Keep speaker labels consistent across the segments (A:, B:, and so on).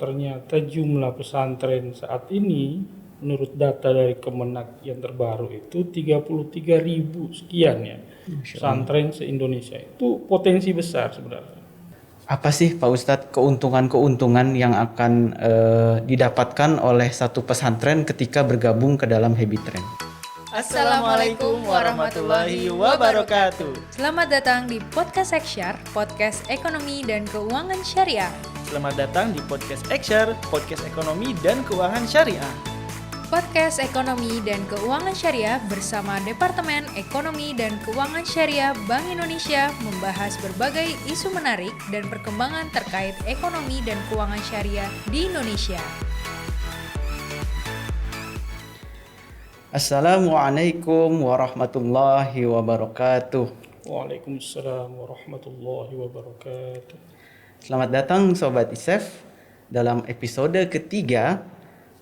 A: ternyata jumlah pesantren saat ini menurut data dari Kemenak yang terbaru itu 33.000 sekian ya. Pesantren se-Indonesia itu potensi besar sebenarnya.
B: Apa sih Pak Ustadz keuntungan-keuntungan yang akan didapatkan oleh satu pesantren ketika bergabung ke dalam Habit Trend?
C: Assalamualaikum warahmatullahi wabarakatuh. Selamat datang di Podcast Eksyar, podcast ekonomi dan keuangan syariah.
D: Selamat datang di Podcast Eksyar, podcast ekonomi dan keuangan syariah.
C: Podcast ekonomi dan keuangan syariah bersama Departemen Ekonomi dan Keuangan Syariah Bank Indonesia membahas berbagai isu menarik dan perkembangan terkait ekonomi dan keuangan syariah di Indonesia.
B: Assalamualaikum warahmatullahi wabarakatuh.
A: Waalaikumsalam warahmatullahi wabarakatuh.
B: Selamat datang Sobat ISEF dalam episode ketiga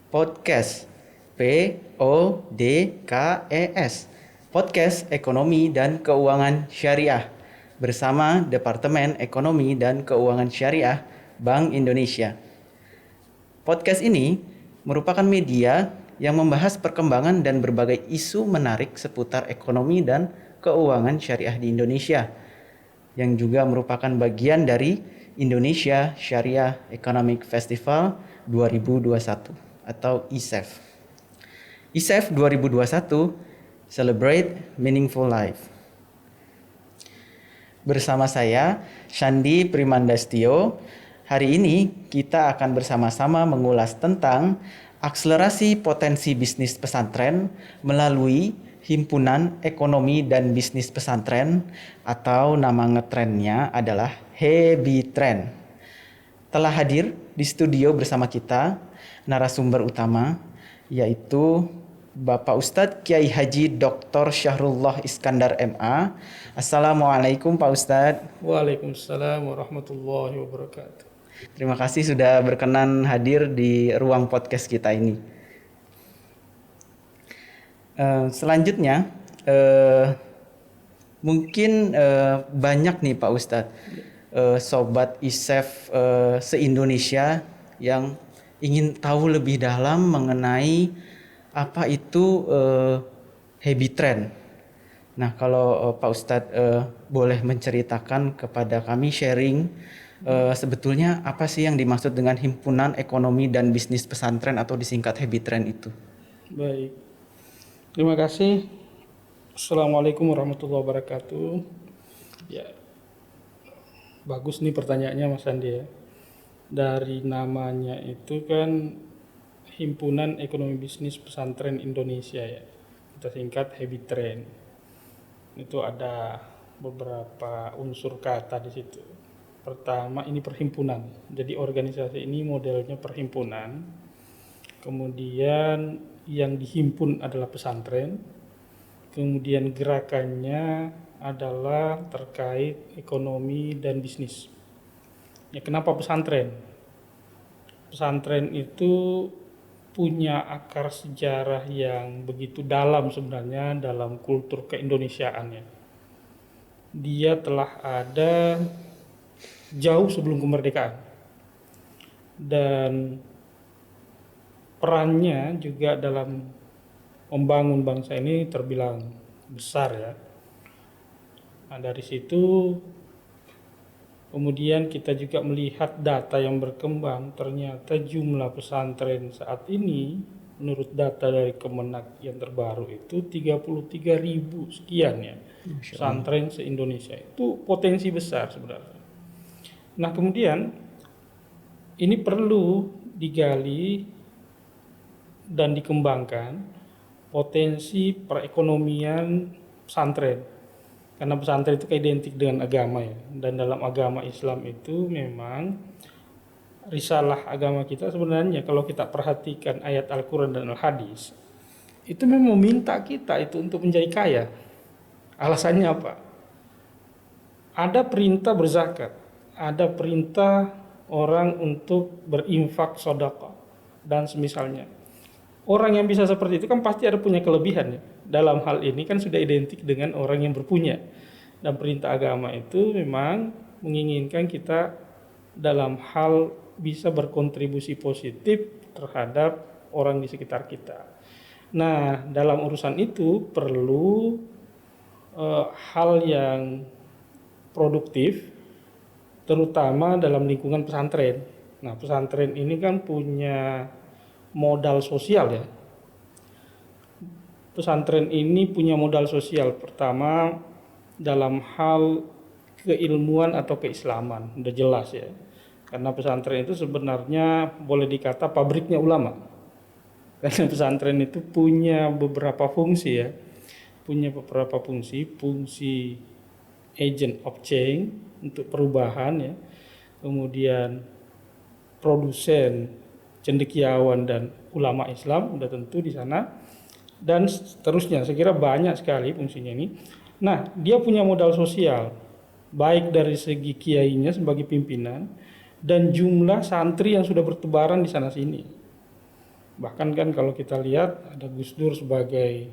B: podcast PODKES, Podcast Ekonomi dan Keuangan Syariah bersama Departemen Ekonomi dan Keuangan Syariah Bank Indonesia. Podcast ini merupakan media yang membahas perkembangan dan berbagai isu menarik seputar ekonomi dan keuangan syariah di Indonesia, yang juga merupakan bagian dari Indonesia Syariah Economic Festival 2021 atau ISEF. ISEF 2021 Celebrate Meaningful Life. Bersama saya, Shandi Primandastio, hari ini kita akan bersama-sama mengulas tentang akselerasi potensi bisnis pesantren melalui Himpunan Ekonomi dan Bisnis Pesantren atau nama ngetrennya adalah HEBITREN. Telah hadir di studio bersama kita narasumber utama yaitu Bapak Ustadz Kiai Haji Dr. Syahrullah Iskandar MA. Assalamualaikum Pak Ustadz.
A: Waalaikumsalam warahmatullahi wabarakatuh.
B: Terima kasih sudah berkenan hadir di ruang podcast kita ini. Selanjutnya, mungkin banyak nih Pak Ustadz, Sobat ISEF se-Indonesia yang ingin tahu lebih dalam mengenai apa itu Habit Trend. Nah, kalau Pak Ustadz boleh menceritakan kepada kami sharing sebetulnya apa sih yang dimaksud dengan Himpunan Ekonomi dan Bisnis Pesantren atau disingkat Habit Trend itu?
A: Baik, terima kasih. Assalamualaikum warahmatullahi wabarakatuh. Ya, bagus nih pertanyaannya Mas Andi ya. Dari namanya itu kan Himpunan Ekonomi Bisnis Pesantren Indonesia ya, kita singkat Habit Trend. Itu ada beberapa unsur kata di situ. Pertama ini perhimpunan, jadi organisasi ini modelnya perhimpunan. Kemudian yang dihimpun adalah pesantren. Kemudian gerakannya adalah terkait ekonomi dan bisnis. Ya, kenapa pesantren? Pesantren itu punya akar sejarah yang begitu dalam sebenarnya dalam kultur keindonesiaannya. Dia telah ada jauh sebelum kemerdekaan. Dan perannya juga dalam membangun bangsa ini terbilang besar ya. Nah, dari situ kemudian kita juga melihat data yang berkembang, ternyata jumlah pesantren saat ini menurut data dari Kemenak yang terbaru itu 33.000 sekian ya. Pesantren se-Indonesia itu potensi besar sebenarnya. Nah, kemudian ini perlu digali dan dikembangkan potensi perekonomian pesantren. Karena pesantren itu identik dengan agama ya. Dan dalam agama Islam itu memang risalah agama kita sebenarnya kalau kita perhatikan ayat Al-Quran dan Al-Hadis, itu memang meminta kita itu untuk menjadi kaya. Alasannya apa? Ada perintah berzakat, ada perintah orang untuk berinfak sedekah dan semisalnya. Orang yang bisa seperti itu kan pasti ada punya kelebihan ya. Dalam hal ini kan sudah identik dengan orang yang berpunya. Dan perintah agama itu memang menginginkan kita dalam hal bisa berkontribusi positif terhadap orang di sekitar kita. Nah, dalam urusan itu perlu hal yang produktif, terutama dalam lingkungan pesantren. Nah, pesantren ini kan punya modal sosial ya. Pesantren ini punya modal sosial. Pertama, dalam hal keilmuan atau keislaman, udah jelas ya. Karena pesantren itu sebenarnya boleh dikata pabriknya ulama. Karena pesantren itu punya beberapa fungsi ya. Punya beberapa fungsi agent of change untuk perubahan ya. Kemudian produsen, cendekiawan dan ulama Islam udah tentu di sana dan seterusnya. Saya kira banyak sekali fungsinya ini. Nah, dia punya modal sosial baik dari segi kiainya sebagai pimpinan dan jumlah santri yang sudah bertebaran di sana sini. Bahkan kan kalau kita lihat ada Gus Dur sebagai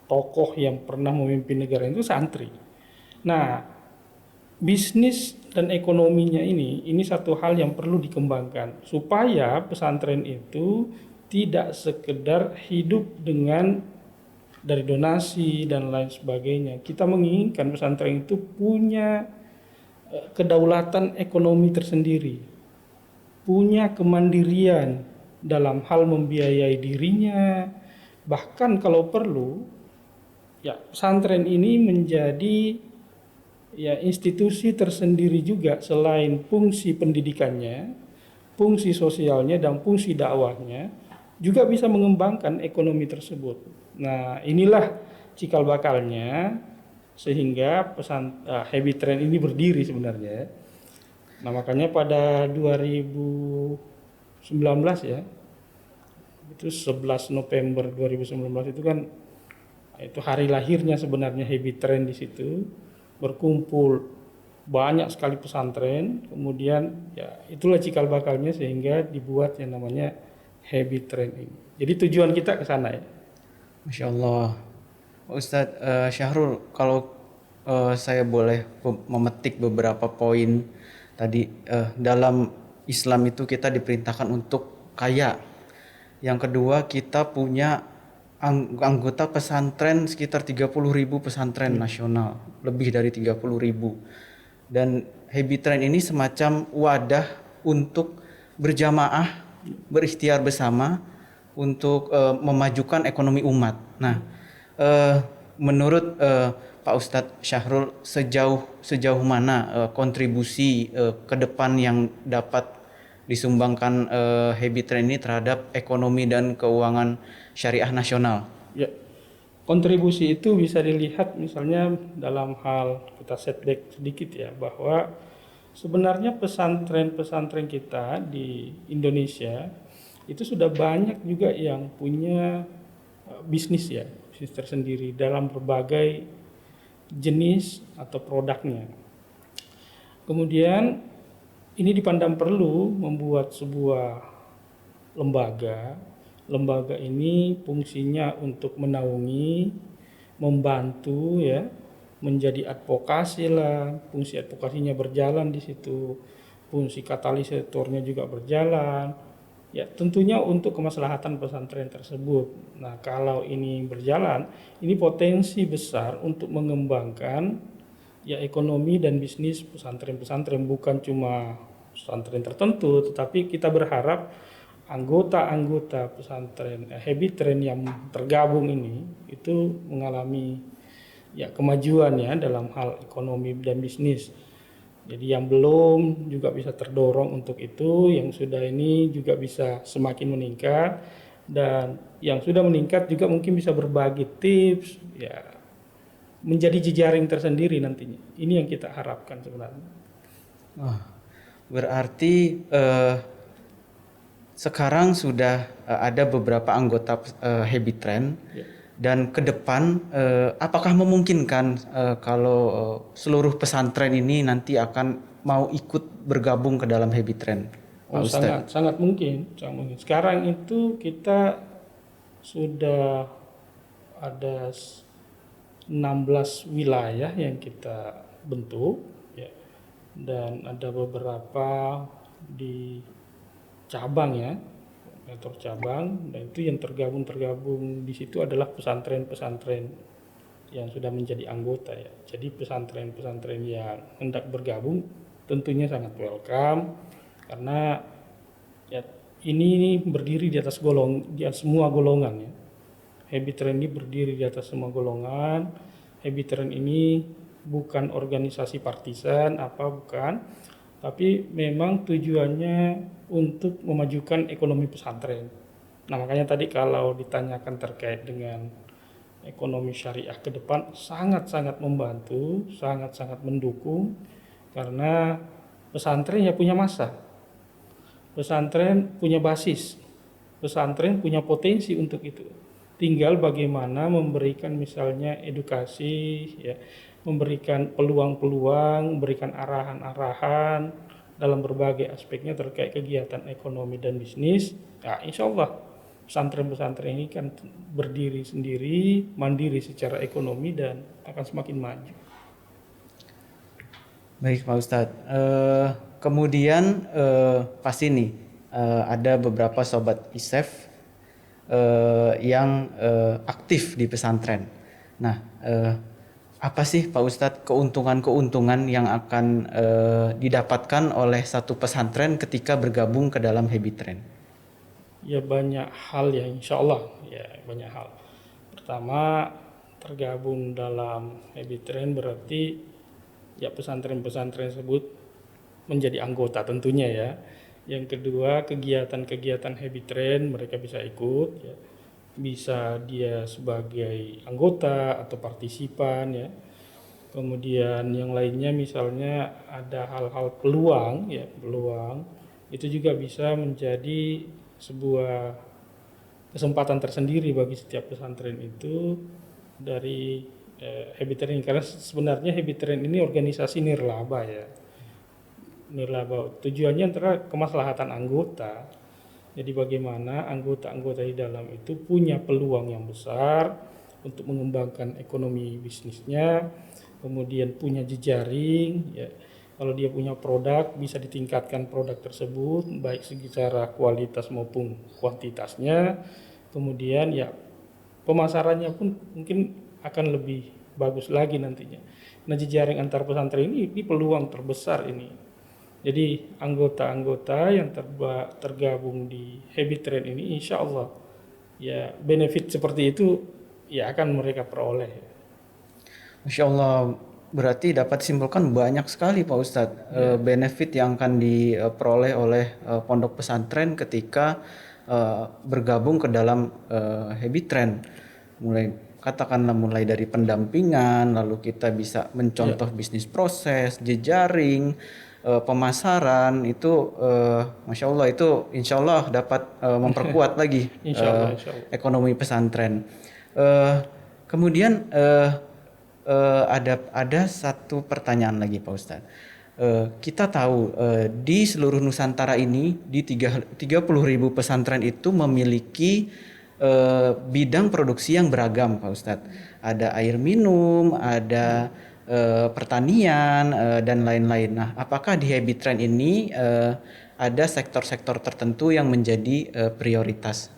A: tokoh yang pernah memimpin negara itu santri. Nah, bisnis dan ekonominya ini satu hal yang perlu dikembangkan supaya pesantren itu tidak sekedar hidup dengan dari donasi dan lain sebagainya. Kita menginginkan pesantren itu punya kedaulatan ekonomi tersendiri, punya kemandirian dalam hal membiayai dirinya, bahkan kalau perlu ya pesantren ini menjadi ya institusi tersendiri juga selain fungsi pendidikannya, fungsi sosialnya dan fungsi dakwahnya juga bisa mengembangkan ekonomi tersebut. Nah, inilah cikal bakalnya sehingga Habit Train ini berdiri sebenarnya. Nah, makanya pada 2019 ya, itu 11 November 2019 itu kan itu hari lahirnya sebenarnya Habit Train di situ. Berkumpul banyak sekali pesantren, kemudian ya itulah cikal bakalnya sehingga dibuat yang namanya Habit Train ini. Jadi tujuan kita ke sana ya.
B: Masya Allah. Ustadz Syahrul, kalau saya boleh memetik beberapa poin tadi, dalam Islam itu kita diperintahkan untuk kaya. Yang kedua, kita punya anggota pesantren sekitar 30.000 pesantren nasional, lebih dari 30.000. Dan Habit Train ini semacam wadah untuk berjamaah, berikhtiar bersama untuk memajukan ekonomi umat. Nah, menurut Pak Ustadz Syahrul, sejauh mana kontribusi ke depan yang dapat disumbangkan Habit Train ini terhadap ekonomi dan keuangan syariah nasional?
A: Ya, kontribusi itu bisa dilihat misalnya dalam hal kita setback sedikit ya, bahwa sebenarnya pesantren-pesantren kita di Indonesia itu sudah banyak juga yang punya bisnis tersendiri dalam berbagai jenis atau produknya. Kemudian ini dipandang perlu membuat sebuah lembaga. Lembaga ini fungsinya untuk menaungi, membantu ya, menjadi advokasi lah, fungsi advokasinya berjalan di situ, fungsi katalisatornya juga berjalan. Ya, tentunya untuk kemaslahatan pesantren tersebut. Nah, kalau ini berjalan, ini potensi besar untuk mengembangkan ya ekonomi dan bisnis pesantren-pesantren, bukan cuma pesantren tertentu, tetapi kita berharap anggota-anggota pesantren Habit Train yang tergabung ini itu mengalami ya kemajuan ya dalam hal ekonomi dan bisnis. Jadi yang belum juga bisa terdorong untuk itu, yang sudah ini juga bisa semakin meningkat, dan yang sudah meningkat juga mungkin bisa berbagi tips ya, menjadi jejaring tersendiri nantinya. Ini yang kita harapkan sebenarnya.
B: Berarti sekarang sudah ada beberapa anggota Habit Train. Ya. Dan ke depan apakah memungkinkan kalau seluruh pesantren ini nanti akan mau ikut bergabung ke dalam Habit Train?
A: Sangat mungkin. Sekarang itu kita sudah ada 16 wilayah yang kita bentuk ya. Dan ada beberapa di cabang ya, koordinator cabang, dan itu yang tergabung di situ adalah pesantren-pesantren yang sudah menjadi anggota ya. Jadi pesantren-pesantren yang hendak bergabung tentunya sangat welcome, karena ya ini berdiri di atas semua golongan ya. Habitren ini berdiri di atas semua golongan. Habitren ini bukan organisasi partisan bukan, tapi memang tujuannya untuk memajukan ekonomi pesantren. Nah, makanya tadi kalau ditanyakan terkait dengan ekonomi syariah ke depan, sangat-sangat membantu, sangat-sangat mendukung, karena pesantren ya punya masa, pesantren punya basis, pesantren punya potensi untuk itu. Tinggal bagaimana memberikan misalnya edukasi, ya, memberikan peluang-peluang, memberikan arahan-arahan dalam berbagai aspeknya terkait kegiatan ekonomi dan bisnis. Nah, insya Allah pesantren-pesantren ini kan berdiri sendiri, mandiri secara ekonomi dan akan semakin maju.
B: Baik Pak Ustadz, kemudian pasti nih ada beberapa sobat ISEF yang aktif di pesantren. Nah, apa sih Pak Ustadz keuntungan-keuntungan yang akan didapatkan oleh satu pesantren ketika bergabung ke dalam Habitren?
A: Ya banyak hal ya, insya Allah ya banyak hal. Pertama, tergabung dalam Habitren berarti ya pesantren-pesantren tersebut menjadi anggota tentunya ya. Yang kedua, kegiatan-kegiatan Habitren mereka bisa ikut ya. Bisa dia sebagai anggota atau partisipan ya. Kemudian yang lainnya misalnya ada hal-hal peluang ya, peluang itu juga bisa menjadi sebuah kesempatan tersendiri bagi setiap pesantren itu dari Habitren, karena sebenarnya Habitren ini organisasi nirlaba ya. Nirlaba tujuannya antara kemaslahatan anggota. Jadi bagaimana anggota-anggota di dalam itu punya peluang yang besar untuk mengembangkan ekonomi bisnisnya, kemudian punya jejaring ya. Kalau dia punya produk, bisa ditingkatkan produk tersebut baik secara kualitas maupun kuantitasnya. Kemudian ya pemasarannya pun mungkin akan lebih bagus lagi nantinya. Nah, jejaring antar pesantren ini peluang terbesar ini. Jadi anggota-anggota yang tergabung di Habitren ini insya Allah ya benefit seperti itu ya akan mereka peroleh.
B: Masya Allah, berarti dapat disimpulkan banyak sekali Pak Ustadz benefit yang akan diperoleh oleh pondok pesantren ketika bergabung ke dalam Habitren. Mulai dari pendampingan, lalu kita bisa mencontoh bisnis proses, jejaring, pemasaran itu Masya Allah itu insya Allah dapat memperkuat lagi
A: Insya Allah.
B: ekonomi pesantren. Kemudian ada satu pertanyaan lagi Pak Ustadz. Kita tahu di seluruh Nusantara ini di 30.000 pesantren itu memiliki bidang produksi yang beragam Pak Ustadz. Ada air minum, ada pertanian dan lain-lain. Nah, apakah di Habitren ini ada sektor-sektor tertentu yang menjadi prioritas?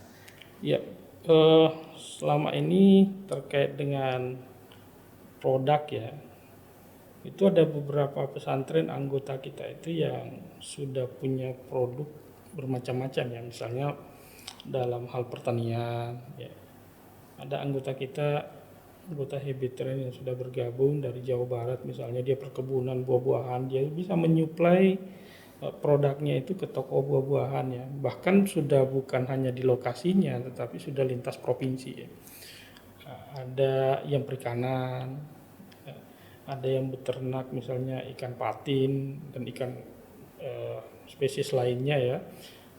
A: Ya, selama ini terkait dengan produk ya, itu ada beberapa pesantren anggota kita itu yang sudah punya produk bermacam-macam ya, misalnya dalam hal pertanian ya. Ada anggota Habitren yang sudah bergabung dari Jawa Barat, misalnya dia perkebunan buah-buahan, dia bisa menyuplai produknya itu ke toko buah-buahan ya. Bahkan sudah bukan hanya di lokasinya tetapi sudah lintas provinsi ya. Ada yang perikanan, ada yang beternak misalnya ikan patin dan ikan spesies lainnya ya.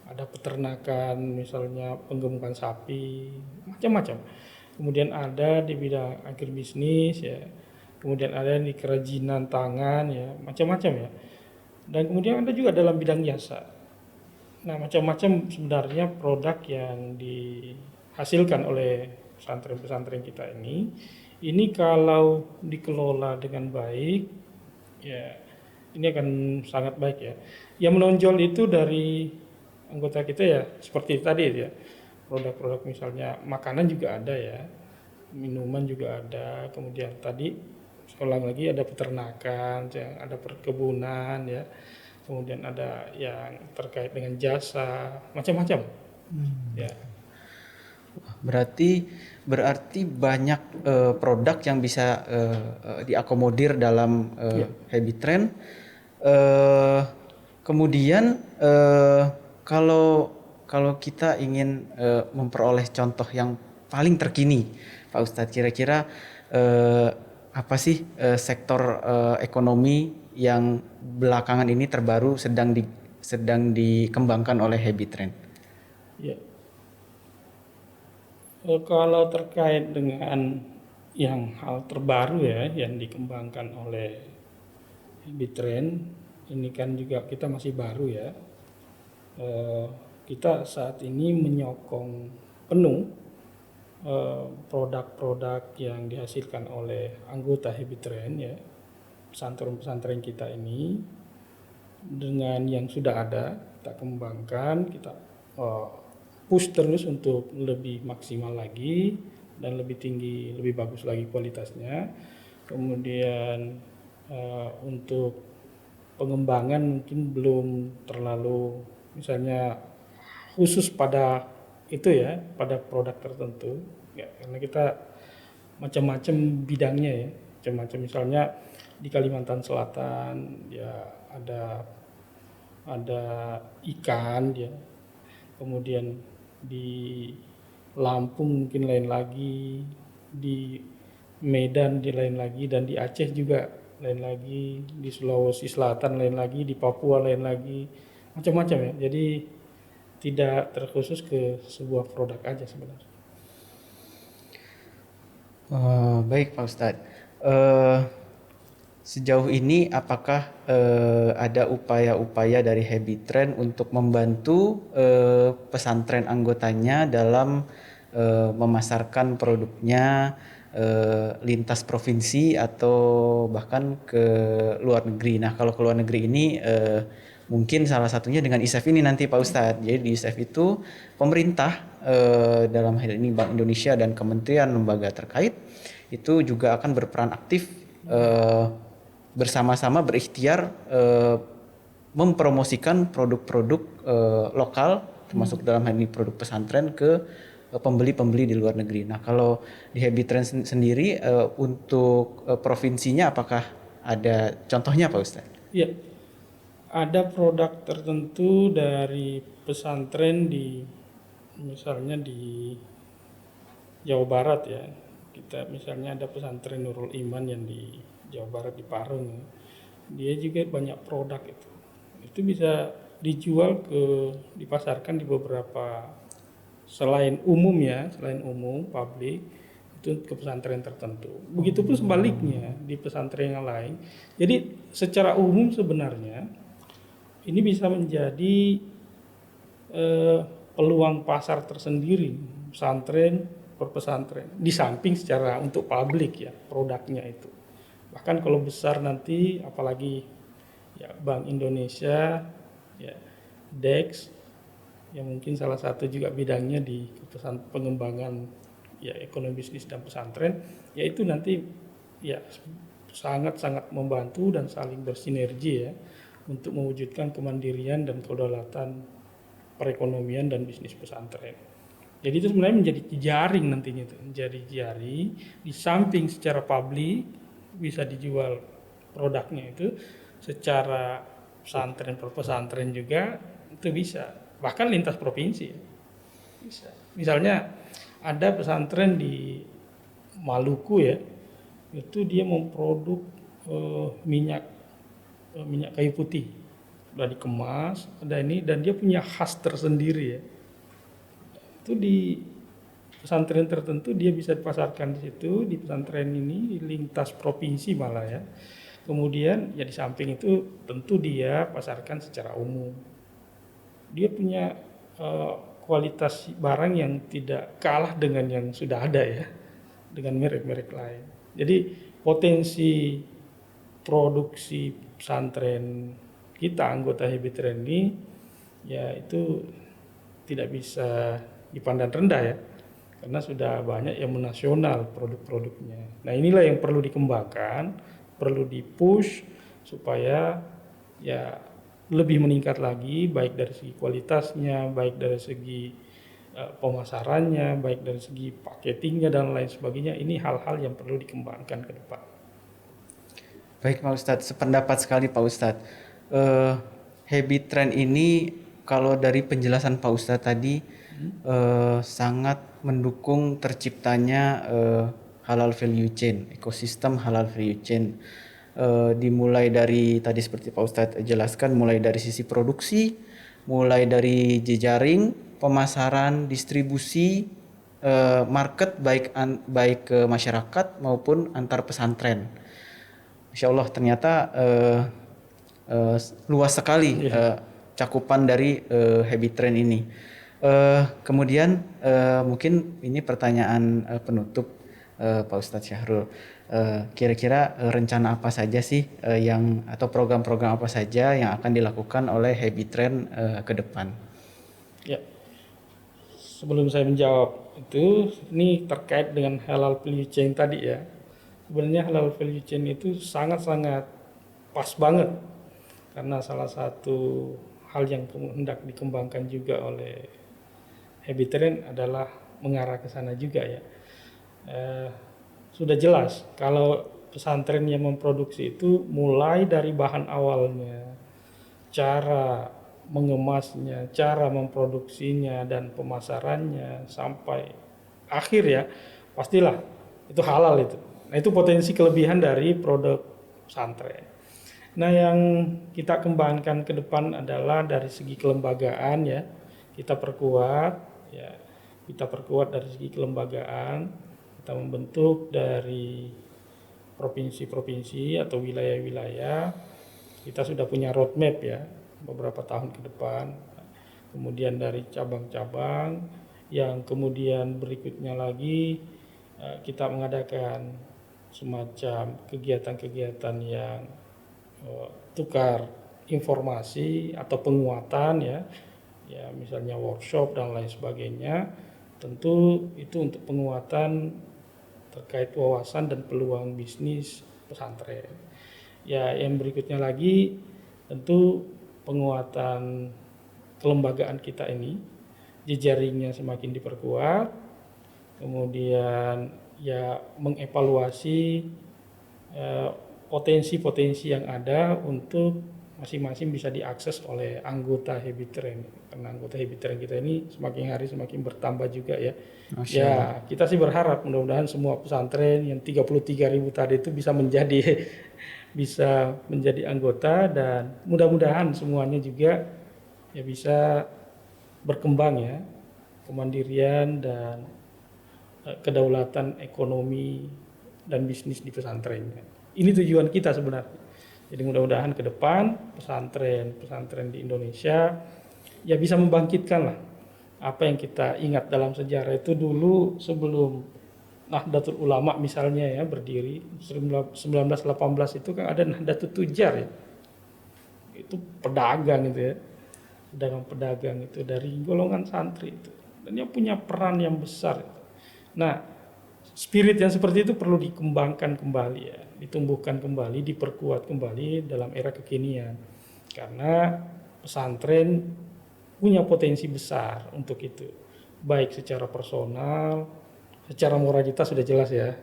A: Ada peternakan misalnya penggemukan sapi, macam-macam. Kemudian ada di bidang agribisnis ya. Kemudian ada di kerajinan tangan ya, macam-macam ya. Dan kemudian ada juga dalam bidang jasa. Nah, macam-macam sebenarnya produk yang dihasilkan oleh pesantren-pesantren kita ini. Ini kalau dikelola dengan baik ya, ini akan sangat baik ya. Yang menonjol itu dari anggota kita ya seperti tadi ya, produk-produk misalnya makanan juga ada ya, minuman juga ada, kemudian tadi sekolah lagi ada peternakan, ada perkebunan ya, kemudian ada yang terkait dengan jasa, macam-macam ya.
B: Berarti banyak produk yang bisa diakomodir dalam habit trend. Kemudian kalau kita ingin memperoleh contoh yang paling terkini, Pak Ustadz, kira-kira apa sih sektor ekonomi yang belakangan ini terbaru sedang dikembangkan oleh habit trend?
A: Ya. Kalau terkait dengan yang hal terbaru ya yang dikembangkan oleh habit trend, ini kan juga kita masih baru ya. Kita saat ini menyokong penuh produk-produk yang dihasilkan oleh anggota habit trend ya, pesantren-pesantren kita ini dengan yang sudah ada kita kembangkan, kita push terus untuk lebih maksimal lagi dan lebih tinggi, lebih bagus lagi kualitasnya. Kemudian untuk pengembangan mungkin belum terlalu misalnya khusus pada itu ya, pada produk tertentu ya, karena kita macam-macam bidangnya ya, macam-macam. Misalnya di Kalimantan Selatan ya ada ikan ya, kemudian di Lampung mungkin lain lagi, di Medan di lain lagi, dan di Aceh juga lain lagi, di Sulawesi Selatan lain lagi, di Papua lain lagi, macam-macam ya. Jadi tidak terkhusus ke sebuah produk aja sebenarnya.
B: Baik Pak Ustadz, sejauh ini apakah ada upaya-upaya dari habit trend untuk membantu pesantren anggotanya dalam memasarkan produknya lintas provinsi atau bahkan ke luar negeri? Nah, kalau ke luar negeri ini mungkin salah satunya dengan ISEF ini nanti Pak Ustadz. Jadi di ISEF itu pemerintah dalam hal ini Bank Indonesia dan kementerian lembaga terkait itu juga akan berperan aktif bersama-sama berikhtiar mempromosikan produk-produk lokal termasuk dalam hal ini produk pesantren ke pembeli-pembeli di luar negeri. Nah, kalau di habit trend sendiri untuk provinsinya apakah ada contohnya Pak Ustadz?
A: Iya, ada produk tertentu dari pesantren di misalnya di Jawa Barat ya. Kita misalnya ada pesantren Nurul Iman yang di Jawa Barat di Parung. Dia juga banyak produk itu. Itu bisa dijual dipasarkan di beberapa selain umum publik itu ke pesantren tertentu. Begitupun sebaliknya di pesantren yang lain. Jadi secara umum sebenarnya ini bisa menjadi peluang pasar tersendiri pesantren per pesantren di samping secara untuk publik ya produknya itu. Bahkan kalau besar nanti apalagi ya Bank Indonesia ya DEX yang mungkin salah satu juga bidangnya di pengembangan ya ekonomi bisnis dan pesantren, yaitu nanti ya sangat-sangat membantu dan saling bersinergi ya untuk mewujudkan kemandirian dan kedaulatan perekonomian dan bisnis pesantren. Jadi itu sebenarnya menjadi jaring nantinya itu, menjadi jaring di samping secara publik bisa dijual produknya itu secara pesantren per pesantren juga itu bisa, bahkan lintas provinsi ya. Bisa. Misalnya ada pesantren di Maluku ya, itu dia memproduk minyak kayu putih, udah dikemas, ada ini dan dia punya khas tersendiri ya. Itu di pesantren tertentu dia bisa dipasarkan di situ, di pesantren ini di lintas provinsi malah ya. Kemudian ya di samping itu tentu dia pasarkan secara umum. Dia punya kualitas barang yang tidak kalah dengan yang sudah ada ya, dengan merek-merek lain. Jadi potensi produksi pesantren kita anggota habit trend ini ya itu tidak bisa dipandang rendah ya, karena sudah banyak yang menasional produk-produknya. Nah inilah yang perlu dikembangkan, perlu dipush supaya ya lebih meningkat lagi, baik dari segi kualitasnya, baik dari segi pemasarannya, baik dari segi packagingnya dan lain sebagainya. Ini hal-hal yang perlu dikembangkan ke depan.
B: Baik Pak Ustadz, sependapat sekali Pak Ustadz. Habit trend ini kalau dari penjelasan Pak Ustadz tadi sangat mendukung terciptanya halal value chain, ekosistem halal value chain. Dimulai dari tadi seperti Pak Ustadz jelaskan, mulai dari sisi produksi, mulai dari jejaring, pemasaran, distribusi, market baik ke masyarakat maupun antar pesantren. Insya Allah ternyata luas sekali cakupan dari habit trend ini. Kemudian mungkin ini pertanyaan penutup Pak Ustadz Syahrul. Kira-kira rencana apa saja sih atau program-program apa saja yang akan dilakukan oleh habit trend ke depan?
A: Ya, sebelum saya menjawab itu, ini terkait dengan halal value chain tadi ya. Sebenarnya halal value chain itu sangat-sangat pas banget, karena salah satu hal yang hendak dikembangkan juga oleh habit trend adalah mengarah ke sana juga ya. Sudah jelas kalau pesantren yang memproduksi itu mulai dari bahan awalnya, cara mengemasnya, cara memproduksinya dan pemasarannya sampai akhir ya, pastilah itu halal itu. Nah itu potensi kelebihan dari produk pesantren. Nah yang kita kembangkan ke depan adalah dari segi kelembagaan ya, kita perkuat ya, kita perkuat dari segi kelembagaan. Kita membentuk dari provinsi-provinsi atau wilayah-wilayah. Kita sudah punya roadmap ya, beberapa tahun ke depan. Kemudian dari cabang-cabang, yang kemudian berikutnya lagi kita mengadakan semacam kegiatan-kegiatan yang tukar informasi atau penguatan ya misalnya workshop dan lain sebagainya. Tentu itu untuk penguatan terkait wawasan dan peluang bisnis pesantren. Ya, yang berikutnya lagi tentu penguatan kelembagaan kita ini, jejaringnya semakin diperkuat, kemudian ya mengevaluasi potensi-potensi yang ada untuk masing-masing bisa diakses oleh anggota habit trend. Karena anggota habit trend kita ini semakin hari semakin bertambah juga ya. Ya, kita sih berharap mudah-mudahan semua pesantren yang 33.000 tadi itu bisa menjadi anggota, dan mudah-mudahan semuanya juga ya bisa berkembang ya, kemandirian dan kedaulatan ekonomi dan bisnis di pesantrennya. Ini tujuan kita sebenarnya. Jadi mudah-mudahan ke depan pesantren di Indonesia ya bisa membangkitkan lah apa yang kita ingat dalam sejarah itu dulu sebelum Nahdlatul Ulama misalnya ya berdiri 1918 itu kan ada Nahdlatul Tujar ya. Itu pedagang itu ya. Pedagang itu dari golongan santri itu. Dan dia punya peran yang besar itu. Nah, spirit yang seperti itu perlu dikembangkan kembali ya, ditumbuhkan kembali, diperkuat kembali dalam era kekinian. Karena pesantren punya potensi besar untuk itu. Baik secara personal, secara moralitas sudah jelas ya.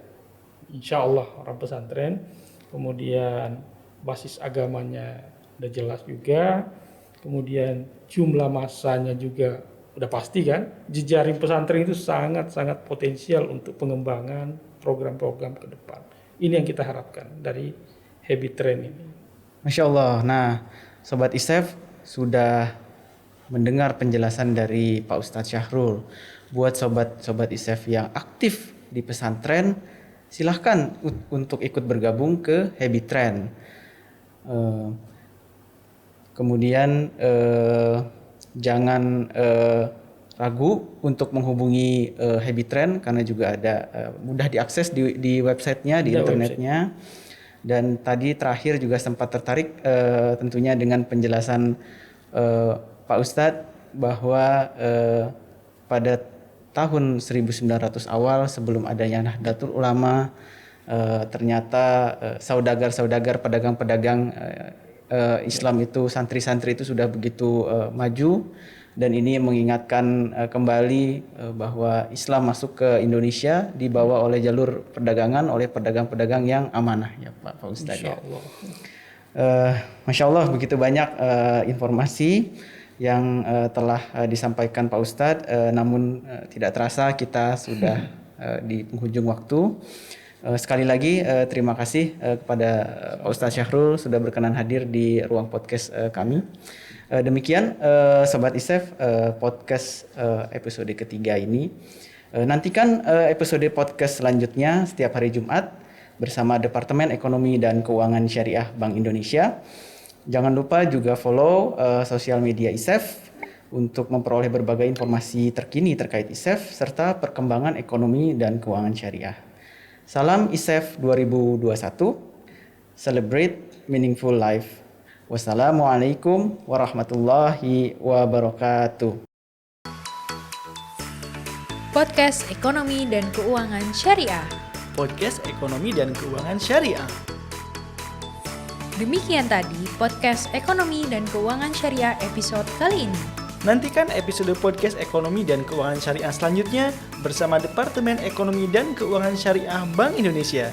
A: Insya Allah orang pesantren. Kemudian basis agamanya sudah jelas juga. Kemudian jumlah masanya juga udah pasti kan. Jejaring pesantren itu sangat-sangat potensial untuk pengembangan program-program ke depan. Ini yang kita harapkan dari habit trend ini.
B: Masya Allah. Nah, Sobat ISEF sudah mendengar penjelasan dari Pak Ustadz Syahrul. Buat sobat-sobat ISEF yang aktif di pesantren, silahkan untuk ikut bergabung ke habit trend. Kemudian jangan ragu untuk menghubungi habit trend, karena juga ada mudah diakses di websitenya, di internetnya. Dan tadi terakhir juga sempat tertarik tentunya dengan penjelasan Pak Ustadz bahwa pada tahun 1900 awal sebelum adanya Nahdlatul Ulama, ternyata saudagar-saudagar, pedagang-pedagang Islam itu, santri-santri itu sudah begitu maju, dan ini mengingatkan kembali bahwa Islam masuk ke Indonesia dibawa oleh jalur perdagangan oleh pedagang-pedagang yang amanah ya Pak Ustadz.
A: Insya Allah.
B: Masya Allah begitu banyak informasi yang telah disampaikan Pak Ustadz, namun tidak terasa kita sudah di penghujung waktu. Sekali lagi terima kasih kepada Pak Ustadz Syahrul sudah berkenan hadir di ruang podcast kami. Demikian Sobat ISEF, podcast episode ketiga ini. Nantikan episode podcast selanjutnya setiap hari Jumat bersama Departemen Ekonomi dan Keuangan Syariah Bank Indonesia. Jangan lupa juga follow sosial media ISEF untuk memperoleh berbagai informasi terkini terkait ISEF serta perkembangan ekonomi dan keuangan syariah. Salam ISEF 2021, Celebrate Meaningful Life. Wassalamualaikum warahmatullahi wabarakatuh.
C: Podcast Ekonomi dan Keuangan Syariah.
D: Podcast Ekonomi dan Keuangan Syariah.
C: Demikian tadi podcast Ekonomi dan Keuangan Syariah episode kali ini.
D: Nantikan episode podcast Ekonomi dan Keuangan Syariah selanjutnya bersama Departemen Ekonomi dan Keuangan Syariah Bank Indonesia.